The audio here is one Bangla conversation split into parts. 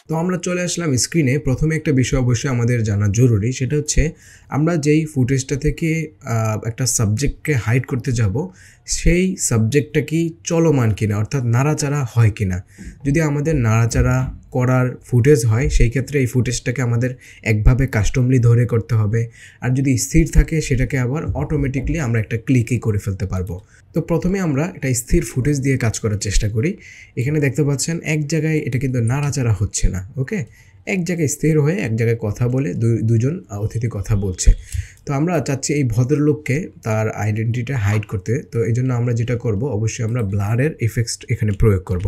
তো আমরা চলে আসলাম স্ক্রিনে। প্রথমে একটা বিষয় অবশ্যই আমাদের জানা জরুরি, সেটা হচ্ছে আমরা যেই ফুটেজটা থেকে একটা সাবজেক্টকে হাইড করতে যাব, সেই সাবজেক্টটা কি চলমান কিনা, অর্থাৎ নাড়াচাড়া হয় কিনা। যদি আমাদের নাড়াচাড়া করার ফুটেজ হয়, সেই ক্ষেত্রে এই ফুটেজটাকে আমাদের একভাবে কাস্টমলি ধরে করতে হবে। আর যদি স্থির থাকে, সেটাকে আবার অটোমেটিকলি আমরা একটা ক্লিকই করে ফেলতে পারবো। তো প্রথমে আমরা একটা স্থির ফুটেজ দিয়ে কাজ করার চেষ্টা করি। এখানে দেখতে পাচ্ছেন এক জায়গায় এটা কিন্তু নাড়াচাড়া হচ্ছে না। ওকে, এক জায়গায় স্থির হয়ে এক জায়গায় কথা বলে দুজন অতিথি কথা বলছে। তো আমরা চাচ্ছি এই ভদ্রলোককে তার আইডেন্টিটিটা হাইড করতে। তো এই জন্য আমরা যেটা করব, অবশ্যই আমরা ব্লারের ইফেক্টস এখানে প্রয়োগ করব।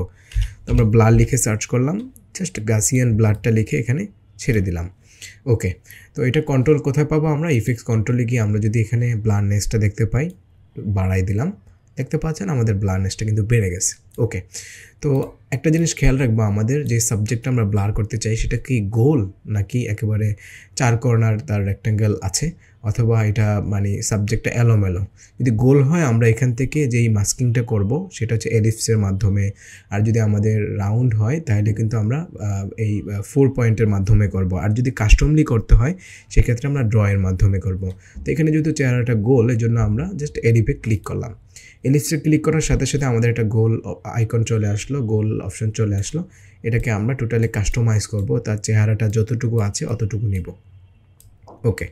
তো আমরা ব্লার লিখে সার্চ করলাম, জাস্ট গাসিয়ান ব্লারটা লিখে এখানে ছেড়ে দিলাম। ওকে, তো এটা কন্ট্রোল কোথায় পাবো আমরা? ইফেক্টস কন্ট্রোলে গিয়ে আমরা যদি এখানে ব্লারনেসটা দেখতে পাই, বাড়াই দিলাম, দেখতে পাচ্ছেন আমাদের ব্লারনেসটা কিন্তু বেড়ে গেছে। ওকে, তো একটা জিনিস খেয়াল রাখবো, আমাদের যে সাবজেক্টটা আমরা ব্লার করতে চাই সেটা কি গোল নাকি একেবারে চার কর্নার তার রেক্ট্যাঙ্গেল আছে, অথবা এটা মানে সাবজেক্টটা এলোমেলো। যদি গোল হয় আমরা এখান থেকে যেই মাস্কিংটা করব সেটা হচ্ছে এলিপসের মাধ্যমে, আর যদি আমাদের রাউন্ড হয় তাহলে কিন্তু আমরা এই 4 পয়েন্টের মাধ্যমে করব, আর যদি কাস্টমলি করতে হয় সেক্ষেত্রে আমরা ড্রয়ের মাধ্যমে করব। তো এখানে যেহেতু চেহারাটা গোল, এই জন্য আমরা জাস্ট এলিপে ক্লিক করলাম। এলিপসে ক্লিক করার সাথে সাথে আমাদের একটা গোল আইকন চলে আসলো, গোল অপশন চলে আসলো। এটাকে আমরা টোটালি কাস্টমাইজ করব, তার চেহারাটা যতটুকু আছে অতটুকু নিব। ওকে,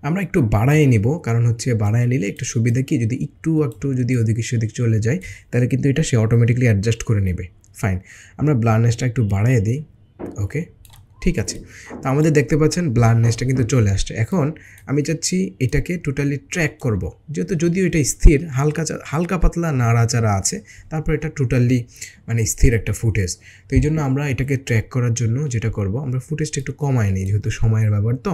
আমরা একটু বাড়ায় নিব, কারণ হচ্ছে বাড়ায় নিলে একটু সুবিধা কি, যদি একটু যদি ওদিকে সেদিক চলে যায় তাহলে কিন্তু এটা সে অটোমেটিকলি অ্যাডজাস্ট করে নেবে। ফাইন, আমরা ব্লারনেসটা একটু বাড়ায় দিই। ওকে, ঠিক আছে। তো আমাদের দেখতে পাচ্ছেন ব্লারনেসটা কিন্তু চলে আসছে। এখন আমি চাচ্ছি এটাকে টোটালি ট্র্যাক করব, যেহেতু যদিও এটা স্থির, হালকা পাতলা নাড়াচাড়া আছে, তারপর এটা টোটালি মানে স্থির একটা ফুটেজ। তো এই জন্য আমরা এটাকে ট্র্যাক করার জন্য যেটা করব, আমরা ফুটেজটা একটু কমায় নিই, যেহেতু সময়ের ব্যাপার। তো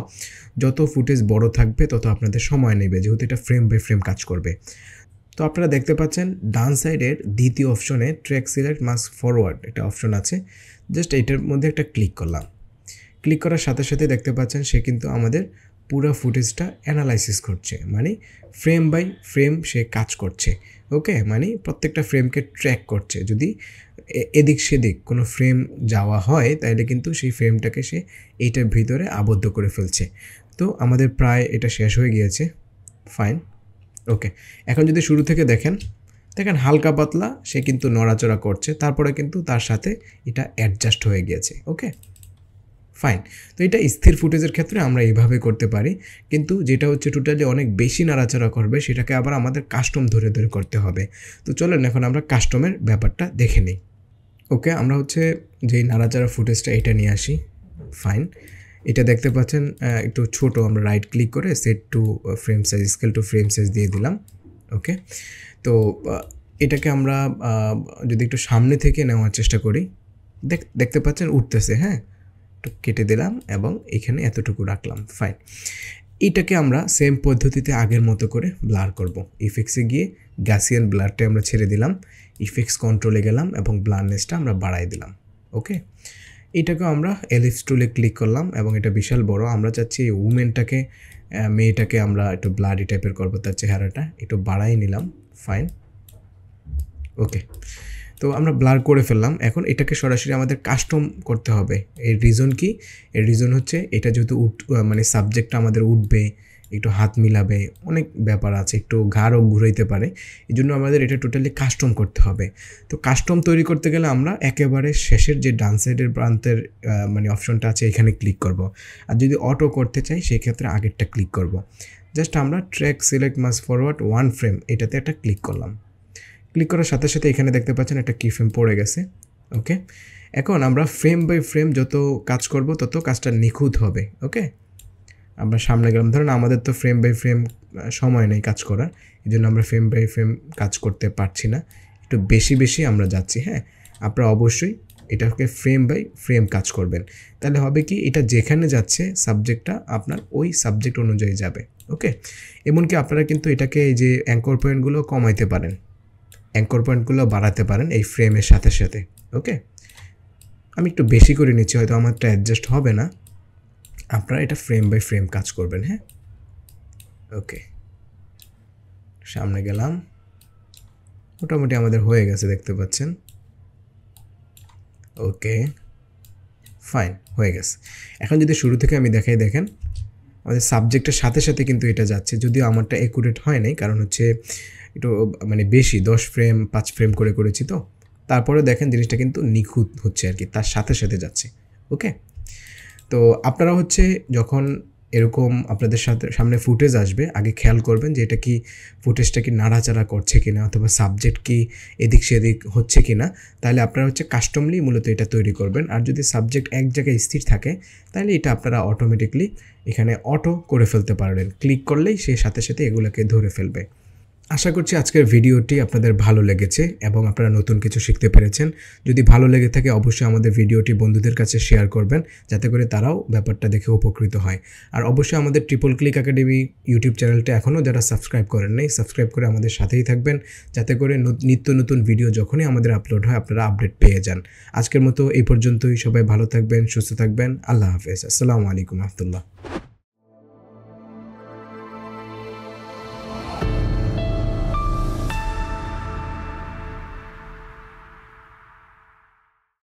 যত ফুটেজ বড় থাকবে তত আপনাদের সময় নেবে, যেহেতু এটা ফ্রেম বাই ফ্রেম কাজ করবে। তো আপনারা দেখতে পাচ্ছেন ডান সাইডের দ্বিতীয় অপশনে ট্র্যাক সিলেক্ট মাস্ক ফরওয়ার্ড একটা অপশন আছে, জাস্ট এটার মধ্যে একটা ক্লিক করলাম। ক্লিক করার সাথে সাথে দেখতে পাচ্ছেন সে কিন্তু আমাদের পুরো ফুটেজটা অ্যানালাইসিস করছে, মানে ফ্রেম বাই ফ্রেম সে কাজ করছে। ওকে, মানে প্রত্যেকটা ফ্রেমকে ট্র্যাক করছে। যদি এদিক সেদিক কোনো ফ্রেম যাওয়া হয় তাহলে কিন্তু সেই ফ্রেমটাকে সে এইটার ভিতরে আবদ্ধ করে ফেলছে। তো আমাদের প্রায় এটা শেষ হয়ে গিয়েছে। ফাইন, ওকে। এখন যদি শুরু থেকে দেখেন হালকা পাতলা সে কিন্তু নড়াচড়া করছে, তারপরে কিন্তু তার সাথে এটা অ্যাডজাস্ট হয়ে গিয়েছে। ওকে, ফাইন। তো এটা স্থির ফুটেজের ক্ষেত্রে আমরা এইভাবে করতে পারি, কিন্তু যেটা হচ্ছে টোটালি অনেক বেশি নাড়াচাড়া করবে সেটাকে আবার আমাদের কাস্টম ধরে ধরে করতে হবে। তো চলেন এখন আমরা কাস্টমের ব্যাপারটা দেখে নিই। ওকে, আমরা হচ্ছে যেই নাড়াচাড়া ফুটেজটা এটা নিয়ে আসি। ফাইন, এটা দেখতে পাচ্ছেন একটু ছোট, আমরা রাইট ক্লিক করে set two frame size, scale two frame size দিয়ে দিলাম। ওকে, তো এটাকে আমরা যদি একটু সামনে থেকে নেওয়ার চেষ্টা করি, দেখতে পাচ্ছেন উঠতেছে। হ্যাঁ, একটু কেটে দিলাম এবং এখানে এতটুকু রাখলাম। ফাইন, এইটাকে আমরা সেম পদ্ধতিতে আগের মতো করে ব্লার করব। ইফেক্টসে গিয়ে গাসিয়ান ব্লারটা আমরা ছেড়ে দিলাম, ইফেক্টস কন্ট্রোলে গেলাম এবং ব্লারনেসটা আমরা বাড়াই দিলাম। ওকে, এটাকেও আমরা এলিপস টুলে ক্লিক করলাম এবং এটা বিশাল বড়। আমরা চাচ্ছি এই উমেনটাকে, মেয়েটাকে আমরা একটু ব্লাডি টাইপের করবো, তার চেহারাটা একটু বাড়াই নিলাম। ফাইন, ওকে, তো আমরা ব্লার করে ফেললাম। এখন এটাকে সরাসরি আমাদের কাস্টম করতে হবে। এর রিজন কি? এর রিজন হচ্ছে এটা যেহেতু মানে সাবজেক্টটা আমাদের উঠবে, একটু হাত মিলাবে, অনেক ব্যাপার আছে, একটু ঘাড়ও ঘুরাইতে পারে, এই জন্য আমাদের এটা টোটালি কাস্টম করতে হবে। তো কাস্টম তৈরি করতে গেলে আমরা একেবারে শেষের যে ডান সাইডের প্রান্তের মানে অপশনটা আছে এখানে ক্লিক করব। আর যদি অটো করতে চাই সেক্ষেত্রে আগেরটা ক্লিক করব। জাস্ট আমরা track select mask forward 1 frame এটাতে একটা ক্লিক করলাম। ক্লিক করার সাথে সাথে এখানে দেখতে পাচ্ছেন একটা কি ফ্রেম পড়ে গেছে। ওকে, এখন আমরা ফ্রেম বাই ফ্রেম যত কাজ করব তত কাজটা নিখুঁত হবে। ওকে, আমরা সামনে গেলাম, ধরুন আমাদের তো ফ্রেম বাই ফ্রেম সময় নেই কাজ করার, এই জন্য আমরা ফ্রেম বাই ফ্রেম কাজ করতে পারছি না, একটু বেশি বেশি আমরা যাচ্ছি। হ্যাঁ, আপনারা অবশ্যই এটাকে ফ্রেম বাই ফ্রেম কাজ করবেন, তাহলে হবে কি, এটা যেখানে যাচ্ছে সাবজেক্টটা আপনার ওই সাবজেক্ট অনুযায়ী যাবে। ওকে, এমনকি আপনারা কিন্তু এটাকে এই যে অ্যাঙ্কর পয়েন্টগুলো কমাইতে পারেন, অ্যাঙ্কর পয়েন্টগুলো বাড়াতে পারেন এই ফ্রেমের সাথে সাথে। ওকে, আমি একটু বেশি করে নিচ্ছি, হয়তো আমারটা অ্যাডজাস্ট হবে না, আপনারা এটা ফ্রেম বাই ফ্রেম কাজ করবেন। হ্যাঁ, ওকে, সামনে গেলাম, মোটামুটি আমাদের হয়ে গেছে দেখতে পাচ্ছেন। ওকে, ফাইন, হয়ে গেছে। এখন যদি শুরু থেকে আমি দেখাই, দেখেন আমাদের সাবজেক্টের সাথে সাথে কিন্তু এটা যাচ্ছে, যদিও আমারটা অ্যাকুরেট হয় নাই, কারণ হচ্ছে একটু মানে বেশি 10 ফ্রেম 5 ফ্রেম করে করেছি, তো তারপরে দেখেন জিনিসটা কিন্তু নিখুঁত হচ্ছে আর কি, তার সাথে সাথে যাচ্ছে। ওকে, তো আপনারা হচ্ছে যখন এরকম আপনাদের সামনে ফুটেজ আসবে, আগে খেয়াল করবেন যে এটা কি ফুটেজটা কি নাড়াচাড়া করছে কিনা, অথবা সাবজেক্ট কি এদিক সেদিক হচ্ছে কিনা। তাহলে আপনারা হচ্ছে কাস্টমলি মূলত এটা তৈরি করবেন। আর যদি সাবজেক্ট এক জায়গায় স্থির থাকে, তাহলে এটা আপনারা অটোমেটিকলি এখানে অটো করে ফেলতে পারবেন, ক্লিক করলেই সে সাথে সাথে এগুলোকে ধরে ফেলবে। আশা করছি আজকের ভিডিওটি আপনাদের ভালো লেগেছে এবং আপনারা নতুন কিছু শিখতে পেরেছেন। যদি ভালো লেগে থাকে অবশ্যই আমাদের ভিডিওটি বন্ধুদের কাছে শেয়ার করবেন, যাতে করে তারাও ব্যাপারটা দেখে উপকৃত হয়। আর অবশ্যই আমাদের ট্রিপল ক্লিক একাডেমি ইউটিউব চ্যানেলটা এখনও যারা সাবস্ক্রাইব করেন নাই, সাবস্ক্রাইব করে আমাদের সাথেই থাকবেন, যাতে করে নিত্য নতুন ভিডিও যখনই আমাদের আপলোড হয় আপনারা আপডেট পেয়ে যান। আজকের মতো এই পর্যন্তই। সবাই ভালো থাকবেন, সুস্থ থাকবেন। আল্লাহ হাফেজ। আসসালামু আলাইকুম রহমতুল্লাহ।